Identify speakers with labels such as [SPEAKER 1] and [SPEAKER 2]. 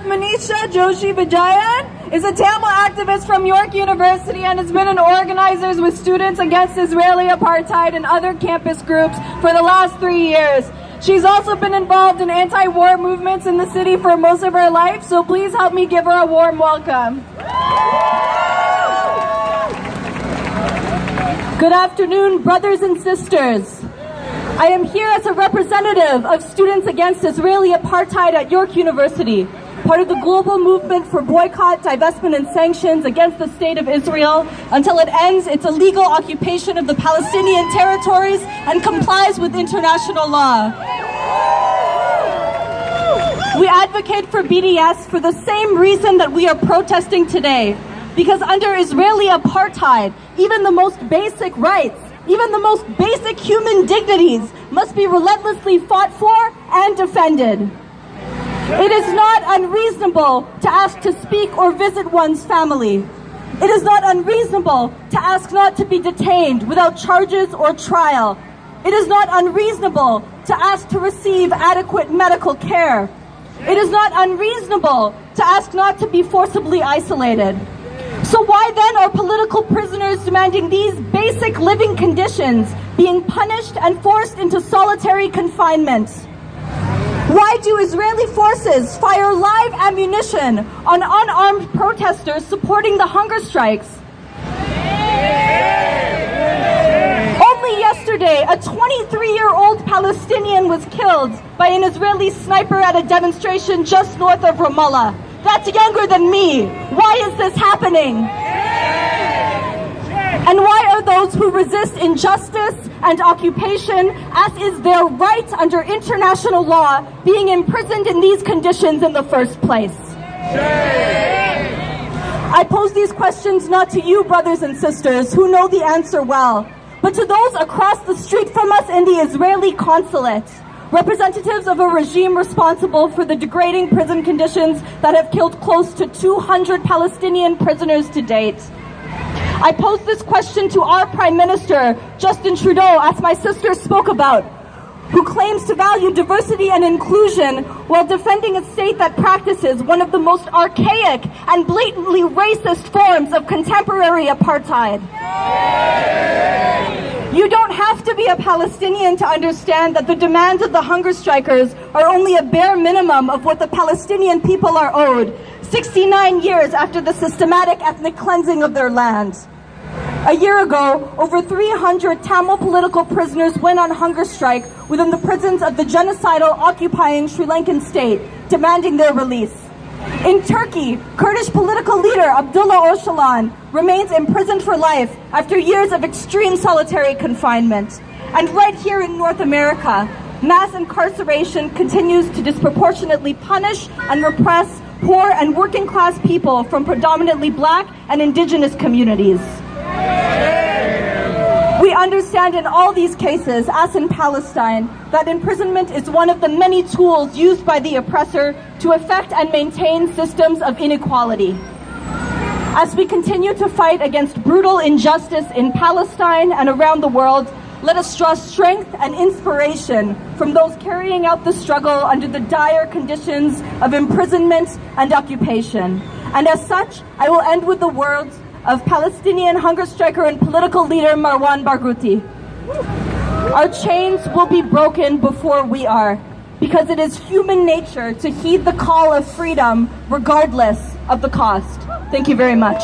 [SPEAKER 1] have Manisha Joshi Vijayan, is a Tamil activist from York University and has been an organizer with Students Against Israeli Apartheid and other campus groups for the last 3 years. She's also been involved in anti-war movements in the city for most of her life, so please help me give her a warm welcome. Good afternoon, brothers and sisters. I am here as a representative of Students Against Israeli Apartheid at York University, part of the global movement for boycott, divestment, and sanctions against the State of Israel until it ends its illegal occupation of the Palestinian territories and complies with international law. We advocate for BDS for the same reason that we are protesting today, because under Israeli apartheid, even the most basic rights, even the most basic human dignities must be relentlessly fought for and defended. It is not unreasonable to ask to speak or visit one's family. It is not unreasonable to ask not to be detained without charges or trial. It is not unreasonable to ask to receive adequate medical care. It is not unreasonable to ask not to be forcibly isolated. So why then are political prisoners demanding these basic living conditions being punished and forced into solitary confinement? Why do Israeli forces fire live ammunition on unarmed protesters supporting the hunger strikes? Only yesterday, a 23-year-old Palestinian was killed by an Israeli sniper at a demonstration just north of Ramallah. That's younger than me. Why is this happening? And why are those who resist injustice and occupation, as is their right under international law, being imprisoned in these conditions in the first place? I pose these questions not to you, brothers and sisters, who know the answer well, but to those across the street from us in the Israeli consulate, representatives of a regime responsible for the degrading prison conditions that have killed close to 200 Palestinian prisoners to date. I pose this question to our Prime Minister, Justin Trudeau, as my sister spoke about, who claims to value diversity and inclusion while defending a state that practices one of the most archaic and blatantly racist forms of contemporary apartheid. You don't have to be a Palestinian to understand that the demands of the hunger strikers are only a bare minimum of what the Palestinian people are owed, 69 years after the systematic ethnic cleansing of their land. A year ago, over 300 Tamil political prisoners went on hunger strike within the prisons of the genocidal occupying Sri Lankan state, demanding their release. In Turkey, Kurdish political leader Abdullah Öcalan remains imprisoned for life after years of extreme solitary confinement. And right here in North America, mass incarceration continues to disproportionately punish and repress poor and working class people from predominantly Black and Indigenous communities. We understand in all these cases, as in Palestine, that imprisonment is one of the many tools used by the oppressor to effect and maintain systems of inequality. As we continue to fight against brutal injustice in Palestine and around the world, let us draw strength and inspiration from those carrying out the struggle under the dire conditions of imprisonment and occupation. And as such, I will end with the words of Palestinian hunger striker and political leader Marwan Barghouti. Our chains will be broken before we are, because it is human nature to heed the call of freedom regardless of the cost. Thank you very much.